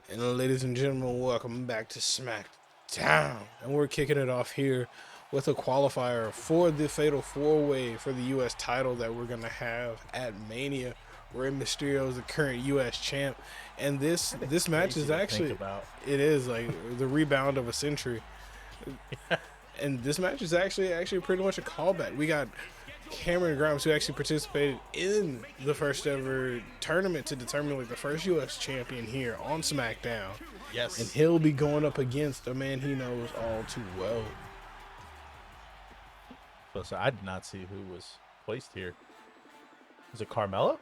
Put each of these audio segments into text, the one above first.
And ladies and gentlemen, welcome back to Smackdown. And we're kicking it off here with a qualifier for the Fatal 4-Way for the U.S. title that we're going to have at Mania. Rey Mysterio is the current U.S. champ. And this match is actually, it is like the rebound of a century. And this match is actually pretty much a callback. We got Cameron Grimes, who actually participated in the first ever tournament to determine like the first U.S. champion here on SmackDown. Yes. And he'll be going up against a man he knows all too well. So I did not see who was placed here. Was it Carmelo?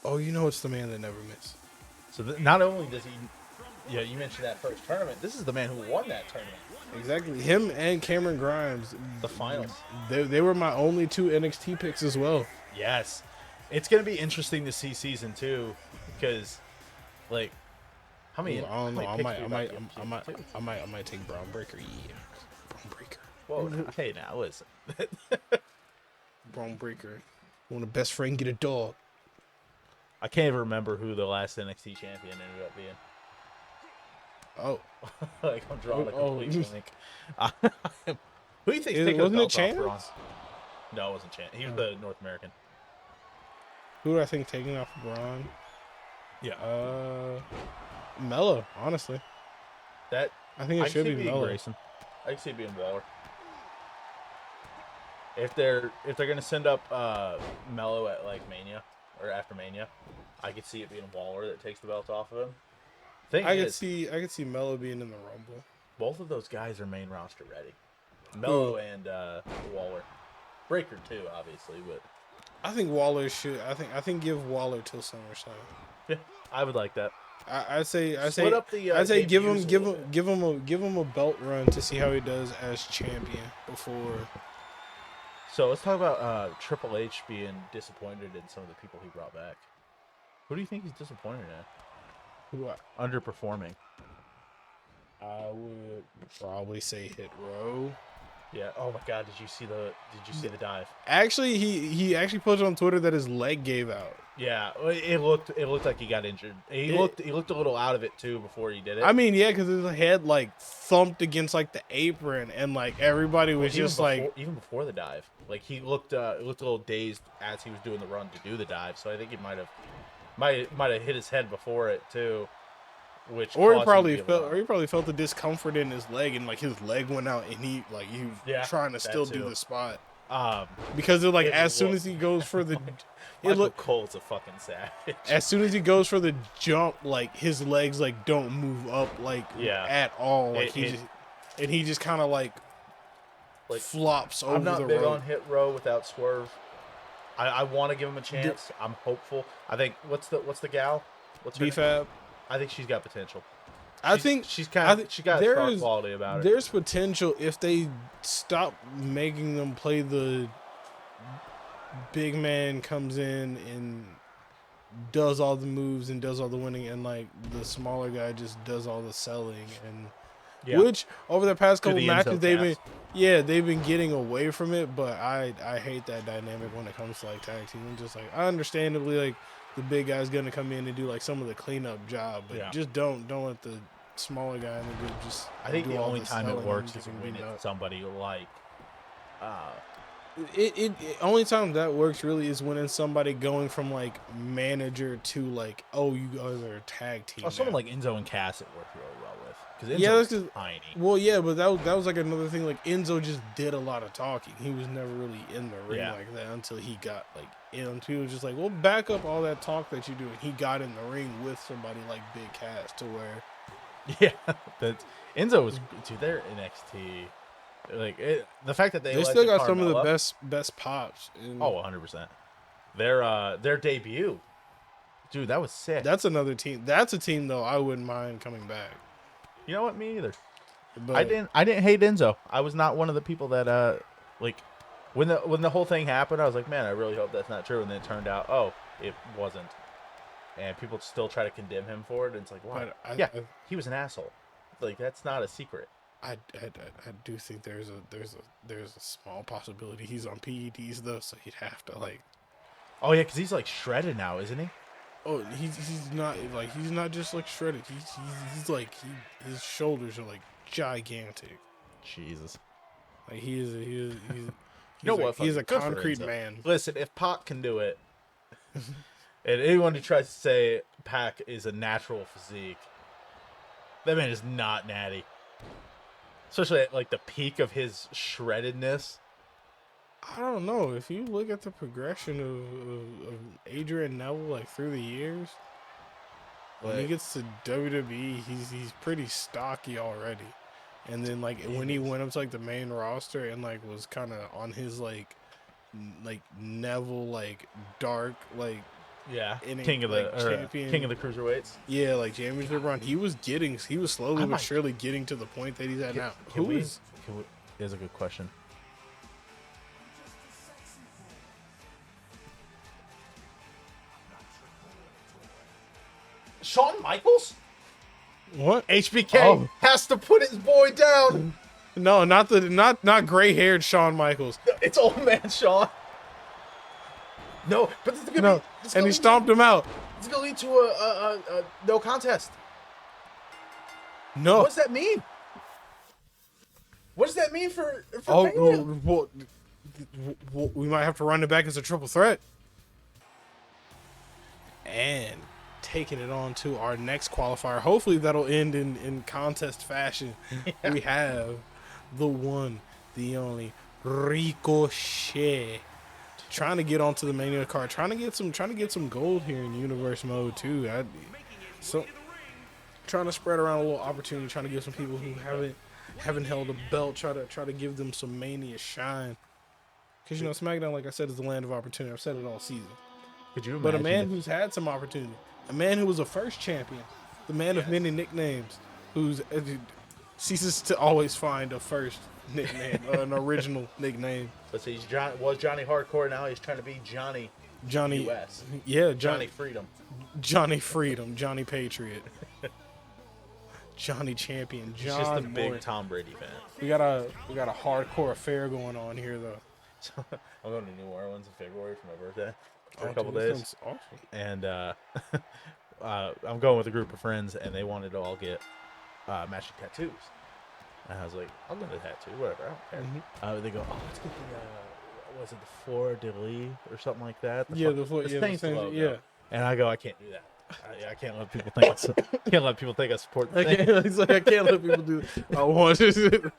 Oh, you know it's the man that never missed. So not only does he, yeah, you mentioned that first tournament. This is the man who won that tournament. Exactly. Him and Cameron Grimes. The finals. They were my only two NXT picks as well. Yes. It's going to be interesting to see season 2 because, like, how many? Ooh, I don't know. I might take Braun Breaker. Yeah, Braun Breaker. Whoa. Hey, now listen. Braun Breaker. When the best friend get a dog. I can't even remember who the last NXT champion ended up being. Oh, like I'm drawing a complete blank. Who do you think taking wasn't the it belt off Braun? Chance? No, it wasn't Chance. He was the North American. Who do I think taking off Braun? Yeah. Mello, honestly. That I think it should be Mello. Grayson. I can see it being Waller. If they're gonna send up Mello at like Mania or after Mania, I could see it being Waller that takes the belt off of him. I could see Mello being in the Rumble. Both of those guys are main roster ready. Mello and Waller. Breaker too, obviously, but I think Waller should. I think give Waller till SummerSlam. yeah, I would like that. I say give him a belt run to see how he does as champion before. So let's talk about Triple H being disappointed in some of the people he brought back. Who do you think he's disappointed in? Underperforming. I would probably say Hit Row. Yeah. Oh my God! Did you see the dive? Actually, he actually posted on Twitter that his leg gave out. Yeah, it looked like he got injured. He looked a little out of it too before he did it. I mean, yeah, because his head like thumped against like the apron, and like everybody was even before the dive, like he looked a little dazed as he was doing the run to do the dive. So I think he might have hit his head before it too, or he probably felt the discomfort in his leg, and like his leg went out, and he was trying to still do the spot. Because it, like as soon as he goes for the, Cole's a fucking savage. As soon as he goes for the jump, like his legs like don't move up at all. Like he just kind of like flops over the rope. I'm not big on Hit Row without Swerve. I want to give him a chance. I'm hopeful. I think what's the gal? What's her B-Fab? I think she's got potential. She got star quality about it. There's potential if they stop making them play the big man comes in and does all the moves and does all the winning, and like the smaller guy just does all the selling, and which over the past couple matches they've been getting away from it, but I hate that dynamic when it comes to like tag team. Just like I understandably like the big guy's gonna come in and do like some of the cleanup job, but just don't let the smaller guy in the group just. I think the only time it works is when it's somebody like. It only time that works really is when it's somebody going from like manager to like, oh, you guys are a tag team. Or someone like Enzo and Cass it worked really well with, because Enzo's tiny. Well, yeah, but that was like another thing. Like Enzo just did a lot of talking. He was never really in the ring like that until he got like in. He was just like, well, back up all that talk that you do. And he got in the ring with somebody like Big Cass to where. Yeah, that Enzo was dude. They're NXT. Like the fact that they still got some of the best pops. 100%. Their debut, dude, that was sick. That's another team. That's a team though I wouldn't mind coming back. You know what? Me either. But I didn't hate Enzo. I was not one of the people that like when the whole thing happened. I was like, man, I really hope that's not true. And then it turned out, it wasn't. And people still try to condemn him for it. And it's like, why? He was an asshole. Like that's not a secret. I do think there's a small possibility he's on PEDs though, so he'd have to like. Oh yeah, because he's like shredded now, isn't he? Oh, he's not just like shredded. He's like his shoulders are like gigantic. Jesus. Like he's You know what? he's a Good for concrete Enzo. man. Listen, if Pac can do it, and anyone who tries to say Pac is a natural physique, that man is not natty. Especially at like the peak of his shreddedness. I don't know if you look at the progression of Adrian Neville like through the years. When he gets to WWE, he's pretty stocky already, and then like when he went up to like the main roster and like was kind of on his like Neville like dark like king of the cruiserweights. Yeah, like championship run. He was slowly but surely getting to the point that he's at now. Here's a good question. Shawn Michaels? What? HBK has to put his boy down. No, not gray-haired Shawn Michaels. It's old man Shawn. No, but this is gonna be, and he stomped him out. It's gonna lead to a no contest. No. What does that mean? What does that mean for Mania? Well, we might have to run it back as a triple threat. And taking it on to our next qualifier. Hopefully that'll end in contest fashion. Yeah. We have the one, the only Ricochet trying to get onto the Mania card, trying to get some gold here in Universe mode too. So trying to spread around a little opportunity, trying to give some people who haven't held a belt, try to give them some Mania shine. Because Smackdown, like I said, is the land of opportunity. I've said it all season. Could you imagine? But a man who's had some opportunity, a man who was a first champion, the man of many nicknames, who's ceases to always find a first nickname, an original nickname. Let's see, was Johnny Hardcore, now he's trying to be Johnny US. Yeah, Johnny Freedom. Johnny Freedom, Johnny Patriot. Johnny Champion, He's just a big Tom Brady fan. We got a hardcore affair going on here though. So, I'm going to New Orleans in February for my birthday. For a couple days. That's awesome. And I'm going with a group of friends, and they wanted to all get matching tattoos. And I was like, I'll get a tattoo, whatever, I don't care. Mm-hmm. They go, let's get the, was it the Fleur de Lis or something like that? The Saints logo. Yeah. And I go, I can't do that. I can't let people think I support the thing. He's like, I can't let people do that. I want it.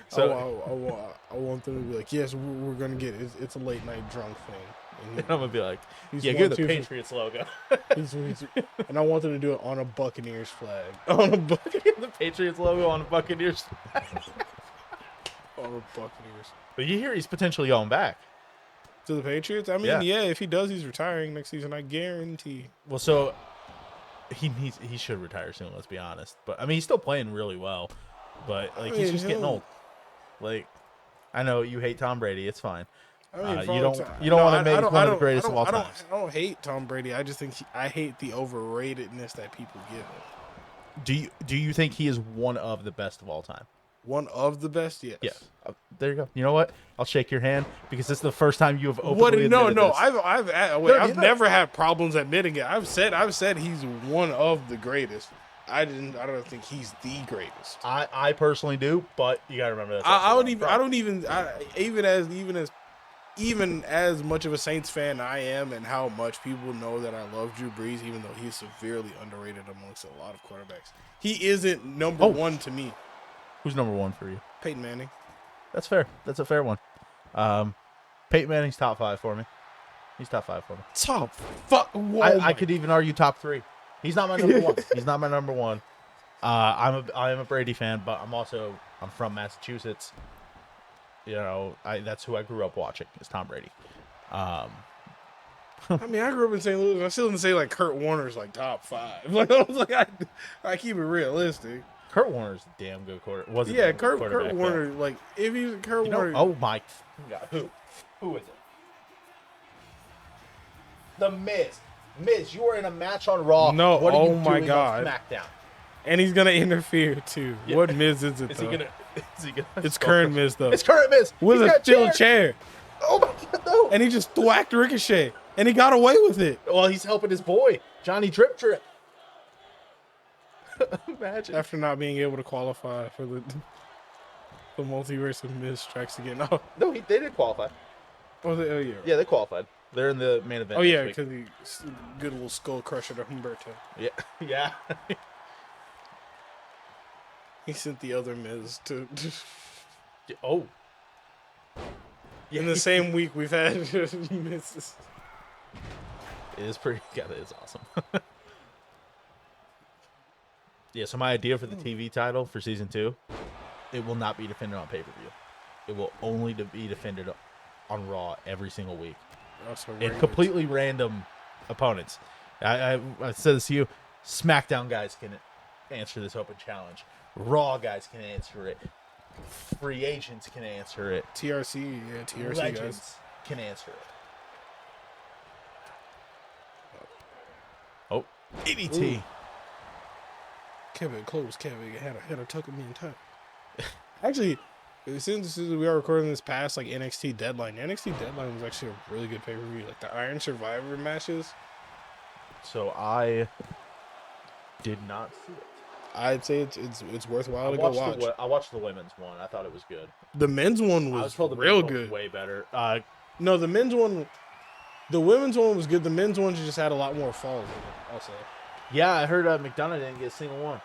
So I want them to be like, yes, we're gonna get it. It's a late night drunk thing. And I'm gonna be like, get the Patriots logo. And I want them to do it on a Buccaneers flag. The Patriots logo on a Buccaneers flag. On a Buccaneers. But you hear he's potentially going back to the Patriots. I mean, yeah, if he does, he's retiring next season. I guarantee. Well, so he should retire soon. Let's be honest. But I mean, he's still playing really well. But he's just getting old. Like, I know you hate Tom Brady. It's fine. I mean, you don't want to make one of the greatest of all time. I don't hate Tom Brady. I just think I hate the overratedness that people give him. Do you think he is one of the best of all time? One of the best, yes. Yeah. There you go. You know what? I'll shake your hand because this is the first time you have openly admitted this. I've never had problems admitting it. I've said he's one of the greatest. I don't think he's the greatest. I personally do, but you gotta remember that. Even as much of a Saints fan I am, and how much people know that I love Drew Brees, even though he's severely underrated amongst a lot of quarterbacks, he isn't number one to me. Who's number one for you? Peyton Manning. That's fair. That's a fair one. Peyton Manning's top 5 for me. He's top 5 for me. Top 5. I could even argue top 3. He's not my number one. He's not my number one. I am a Brady fan, but I'm from Massachusetts. That's who I grew up watching is Tom Brady. I mean, I grew up in St. Louis. I still didn't say like Kurt Warner's like top 5. Like I was like, I keep it realistic. Kurt Warner's a damn good quarterback. Yeah, Kurt Warner. Though. Like if he's Kurt Warner. Oh my God, who is it? The Miz. Miz, you were in a match on Raw. No, what are you my doing God. on SmackDown? And he's gonna interfere too. Yeah. What Miz is it? It's current Miz though. It's current Miz with a steel chair. Oh my God, no! And he just thwacked Ricochet, and he got away with it. Well, he's helping his boy. Johnny Trip Trip. Imagine. After not being able to qualify for the multiverse of Miz strikes again. Oh, No, they did qualify. oh yeah. Right. Yeah, they qualified. They're in the main event. Oh yeah, because he good little skull crusher to Humberto. Yeah, yeah. He sent the other Miz to. Oh. Yeah. In the same week, we've had Miz's. It is pretty. Yeah, it is awesome. Yeah, so my idea for the TV title for season 2, it will not be defended on pay-per-view. It will only be defended on Raw every single week. And completely random opponents. I said this to you. SmackDown guys can answer this open challenge. Raw guys can answer it. Free agents can answer it. TRC, yeah, TRC Legends guys can answer it. Oh, DDT. Ooh. Kevin close. Kevin had a tuck me in tight. Actually, since we are recording this past like NXT Deadline was actually a really good pay-per-view. Like the Iron Survivor matches. So I did not see it. I'd say it's worthwhile to go watch. I watched the women's one. I thought it was good. The men's one was told the real men's good. Way better. No, the men's one. The women's one was good. The men's one just had a lot more falls in it, I'll say. Yeah, I heard McDonough didn't get a single one.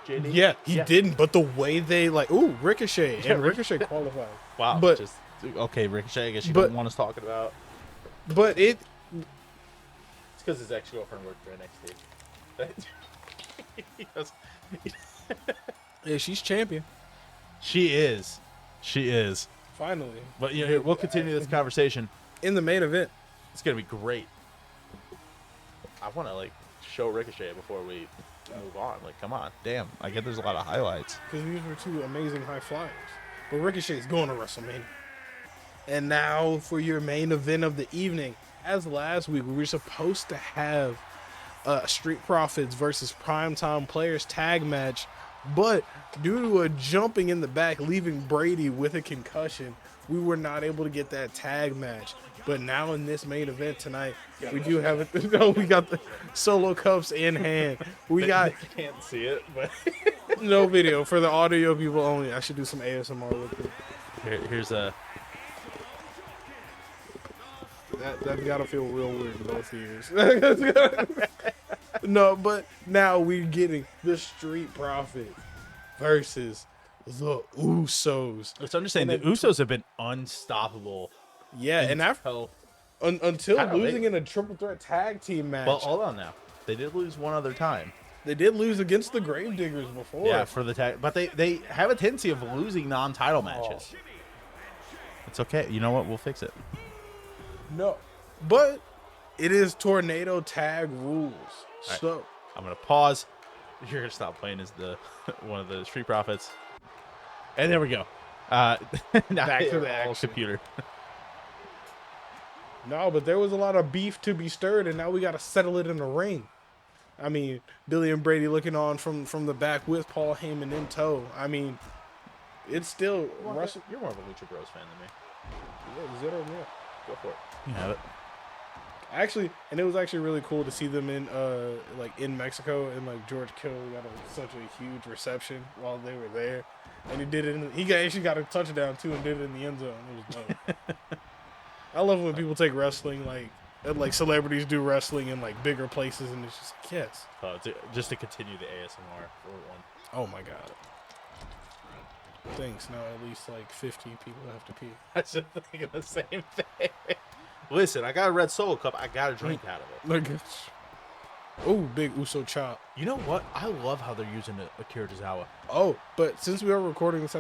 JD? Yeah, he didn't. But the way they Ricochet and Ricochet qualified. Wow. But okay, Ricochet. I guess you don't want us talking about. But it's because his ex-girlfriend worked for NXT. Yeah, she's champion. She is. Finally. But here, we'll continue this conversation in the main event. It's gonna be great. I want to show Ricochet before we move on. Come on, damn! I get there's a lot of highlights because these were two amazing high flyers. But Ricochet's going to WrestleMania. And now for your main event of the evening, as last week we were supposed to have Street Profits versus Primetime Players tag match, but due to a jumping in the back, leaving Brady with a concussion, we were not able to get that tag match. But now in this main event tonight, we do have it. No, we got the solo cups in hand. We got. They can't see it, but no video for the audio people only. I should do some ASMR with it. Here's a. That gotta feel real weird in both ears. No, but now we're getting the Street Profits versus the Usos. Let's understand the Usos have been unstoppable. Yeah, and until losing in a triple threat tag team match. Well, hold on now. They did lose one other time. They did lose against the Gravediggers before. Yeah, for the tag, but they have a tendency of losing non-title matches. It's okay. You know what? We'll fix it. No, but it is Tornado Tag Rules. Right. So I'm gonna pause. You're gonna stop playing as the one of the Street Profits, and there we go. Back to the action. Computer. No, but there was a lot of beef to be stirred, and now we got to settle it in the ring. I mean, Billy and Brady looking on from the back with Paul Heyman in tow. I mean, it's still... You're more of a Lucha Bros fan than me. Yeah, Zero, yeah. Go for it. You have it. Actually, and it was actually really cool to see them in in Mexico, and George Kittle got such a huge reception while they were there. And he did it he actually got a touchdown, too, and did it in the end zone. It was dope. I love when people take wrestling, celebrities do wrestling in, bigger places, and it's just, yes. Just to continue the ASMR for one. Oh, my God. Thanks. Now at least, 50 people have to pee. I was just thinking the same thing. Listen, I got a red Solo cup. I got to drink out of it. Oh, big Uso chop. You know what? I love how they're using Akira Tozawa. Oh, but since we are recording this,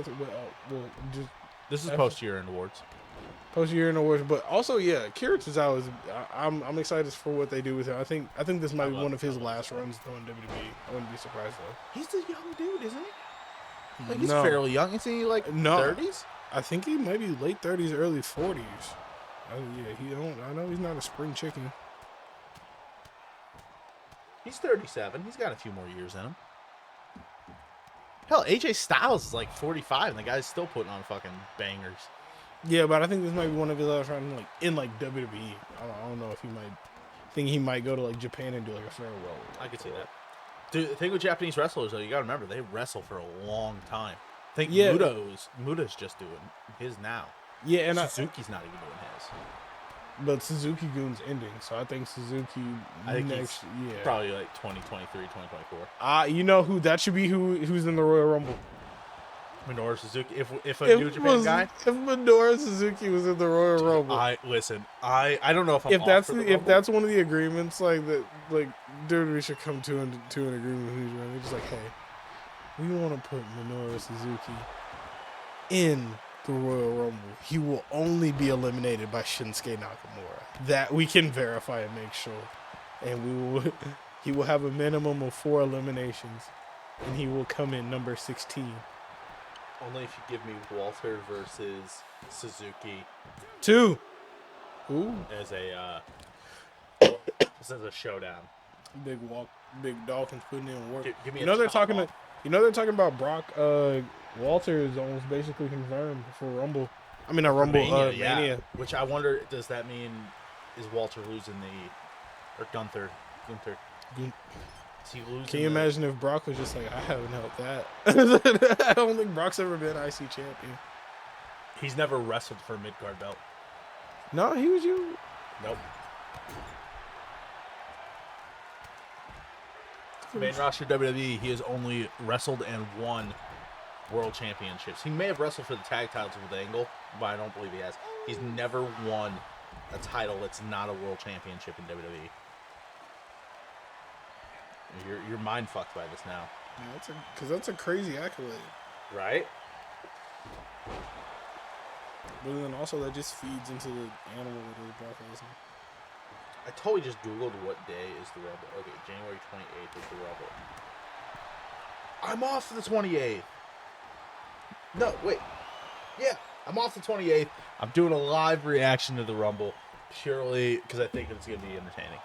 this is post-year-end awards. Post-year-end awards, but also, yeah, Akira Tozawa is. I'm excited for what they do with him. I think this might be one of his last runs though in WWE. I wouldn't be surprised though. He's a young dude, isn't he? He's fairly young. Isn't he 30s? I think he might be late 30s, early 40s. I know he's not a spring chicken. He's 37. He's got a few more years in him. Hell, AJ Styles is 45, and the guy's still putting on fucking bangers. Yeah, but I think this might be one of his last runs in WWE. I don't know if he might think he might go to like Japan and do like a farewell. I could see that. Dude, the thing with Japanese wrestlers though, you gotta remember they wrestle for a long time. I think Muda's just doing his now. Yeah, and Suzuki's not even doing his. But Suzuki Goon's ending, so I think Suzuki next year. Probably like 2023, 2024. You know who that should be who's in the Royal Rumble? Minoru Suzuki. If a New Japan guy. If Minoru Suzuki was in the Royal Rumble. I don't know if that's one of the agreements, like that, like dude, we should come to an agreement with who's running. Just like, hey, we want to put Minoru Suzuki in the Royal Rumble. He will only be eliminated by Shinsuke Nakamura. That we can verify and make sure. And he will have a minimum of 4 eliminations, and he will come in number 16. Only if you give me Walter versus Suzuki 2. Ooh. As a showdown. Big Dawkins putting in work. Give me they're talking about Brock. Walter is almost basically confirmed for Rumble. I mean, not Rumble. Mania. Which I wonder, does that mean is Walter losing or Gunther? Is he losing? Can you imagine if Brock was just like, I haven't helped that. I don't think Brock's ever been IC champion. He's never wrestled for a mid-card belt. No, he was you. Nope. Main roster WWE, he has only wrestled and won world championships. He may have wrestled for the tag titles with Angle, but I don't believe he has. He's never won a title that's not a world championship in WWE. You're mind fucked by this now. Yeah, that's a crazy accolade, right? But then also that just feeds into the animal that is Brock Lesnar. I totally just googled what day is the Rumble. Okay, January 28th is the Rumble. I'm off the 28th. No, wait. Yeah, I'm off the 28th. I'm doing a live reaction to the Rumble purely because I think it's going to be entertaining.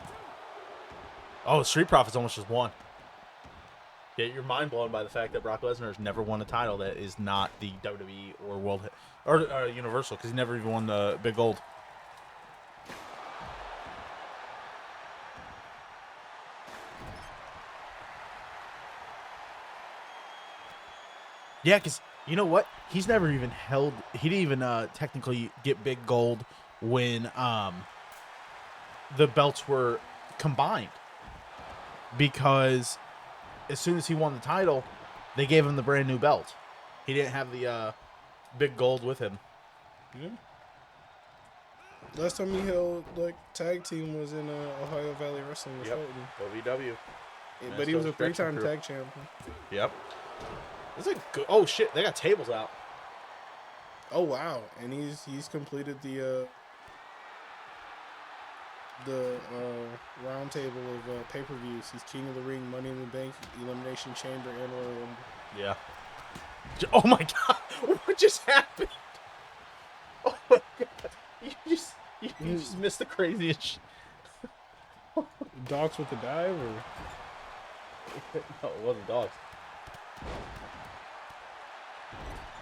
Oh, Street Profits almost just won. Yeah, you're mind blown by the fact that Brock Lesnar has never won a title that is not the WWE or World or Universal, because he never even won the Big Gold. Yeah, because you know what? He's never even held. He didn't even technically get Big Gold when the belts were combined. Because as soon as he won the title, they gave him the brand new belt. He didn't have the Big Gold with him. Yeah. Last time he held like tag team was in Ohio Valley Wrestling. Yep. OVW. But he was a 3-time tag champion. Yep. It's like good. Oh shit! They got tables out. Oh wow! And he's completed the round table of pay-per-views. He's King of the Ring, Money in the Bank, Elimination Chamber, and Royal Rumble. Yeah. Oh my god! What just happened? Oh my god! You just missed the craziest shit. Dogs with the dive, or no, it wasn't dogs.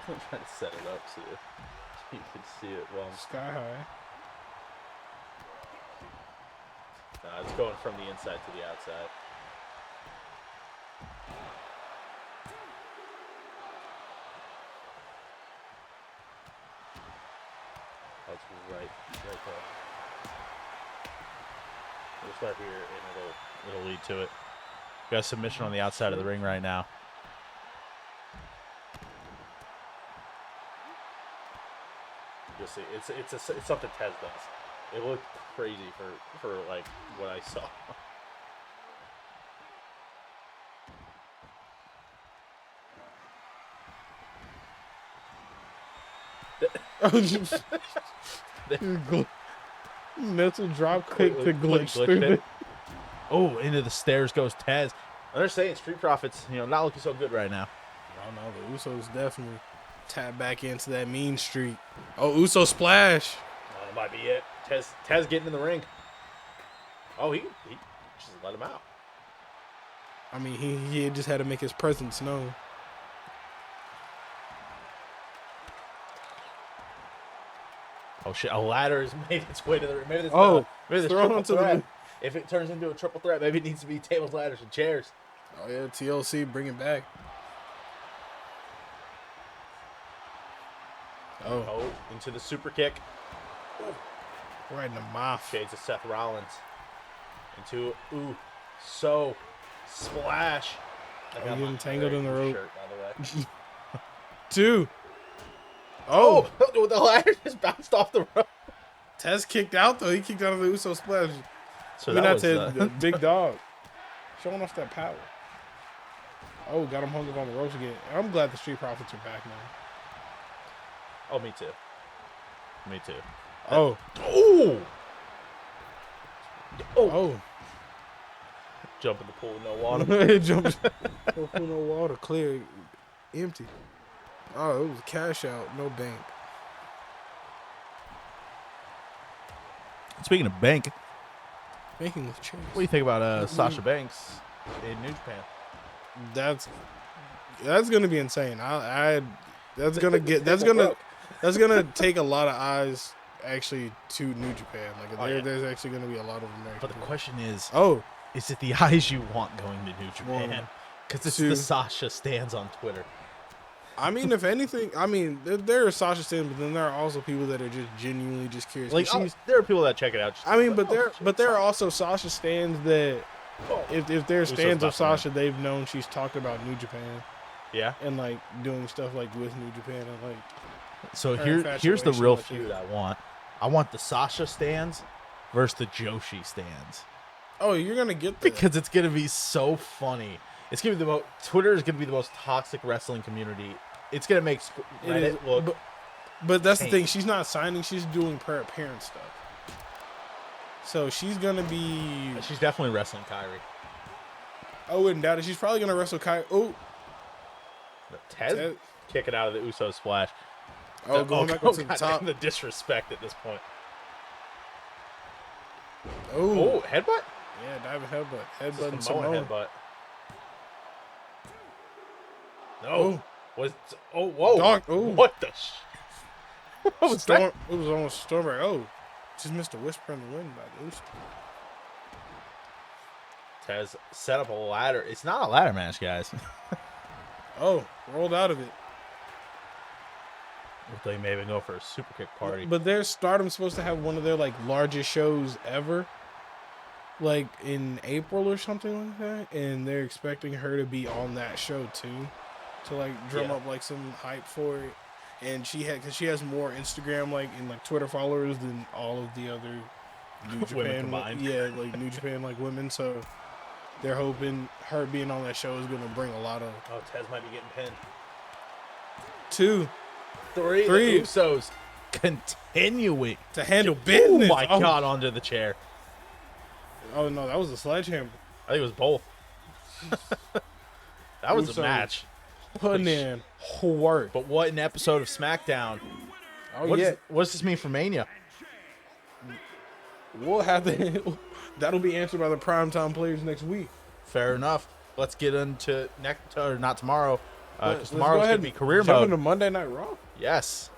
I'm trying to set it up so you can see it well. Sky High. It's going from the inside to the outside. That's right there. We'll start here, and it'll lead to it. Got a submission on the outside of the ring right now. You'll see, it's something Tez does. It looked crazy for like what I saw. Mental drop kick to glitch through. Oh, into the stairs goes Taz. They're saying Street Profits, not looking so good right now. I don't know. The Usos definitely tap back into that mean streak. Oh, Uso splash. Oh, that might be it. Taz getting in the ring. Oh, he just let him out. I mean, he just had to make his presence known. Oh shit! A ladder has made its way to the. Maybe this. Oh, maybe this thrown onto the. If it turns into a triple threat, maybe it needs to be tables, ladders, and chairs. Oh yeah, TLC, bring it back. Oh, into the super kick. Right in the mouth. Shades of Seth Rollins. Into splash. Oh, getting tangled in the rope. Shirt, by the way. 2. Oh, the ladder just bounced off the rope. Tez kicked out though. He kicked out of the Uso splash. So I mean, that that's was the big dog showing off that power. Oh, got him hung up on the ropes again. I'm glad the Street Profits are back now. Oh, me too. Me too. Oh. Oh. Jump in the pool with no water. Jumps. No water, clear, empty. Oh, it was a cash out, no bank. Speaking of bank, Banking with chairs. what do you think about Sasha Banks in New Japan? That's gonna be insane. That's gonna take a lot of eyes actually to New Japan. Like there's actually gonna be a lot of American. But the question is, is it the eyes you want going to New Japan? Because it's the Sasha stands on Twitter. I mean, if anything, there are Sasha stands, but then there are also people that are just genuinely just curious. Like, there are people that check it out. There are also Sasha stands that, if they're stands of Sasha, they've known she's talked about New Japan. Yeah. And like doing stuff like with New Japan and like. So here's the real feud I want. I want the Sasha stands versus the Joshi stands. Oh, you're gonna get that. Because it's gonna be so funny. It's gonna be Twitter is gonna be the most toxic wrestling community. It's gonna make Reddit look. But that's the thing. She's not signing. She's doing per appearance stuff. So she's gonna be. She's definitely wrestling Kyrie. I wouldn't doubt it. She's probably gonna wrestle Kyrie. Oh. Tez kicking out of the Uso splash. Going back up to the top. The disrespect at this point. Oh, headbutt? Yeah, diving headbutt. Headbutt and Samoan Samoan. headbutt. No. Whoa. Dog. What the what was Storm, that? It was almost Stormberg. Oh, just missed a whisper in the wind by the Uso. Tez set up a ladder. It's not a ladder match, guys. Rolled out of it. They may even go for a super kick party. But their Stardom's supposed to have one of their like largest shows ever, like in April or something like that, and they're expecting her to be on that show too, to like drum up like some hype for it. And because she has more Instagram and like Twitter followers than all of the other New Japan combined. like New Japan like women. So they're hoping her being on that show is gonna bring a lot of. Oh, Tez might be getting pinned. 2, 3. The Usos continuing to handle business. Oh my God, onto the chair. Oh no, that was a sledgehammer. I think it was both. That was Uso a match. Putting in work. But what an episode of Smackdown. What does this mean for Mania? We'll have to. That'll be answered by the primetime players next week. Fair enough. Let's get into not tomorrow. Because Let's tomorrow's go ahead going to be career jump mode. into Monday Night Raw. Yes.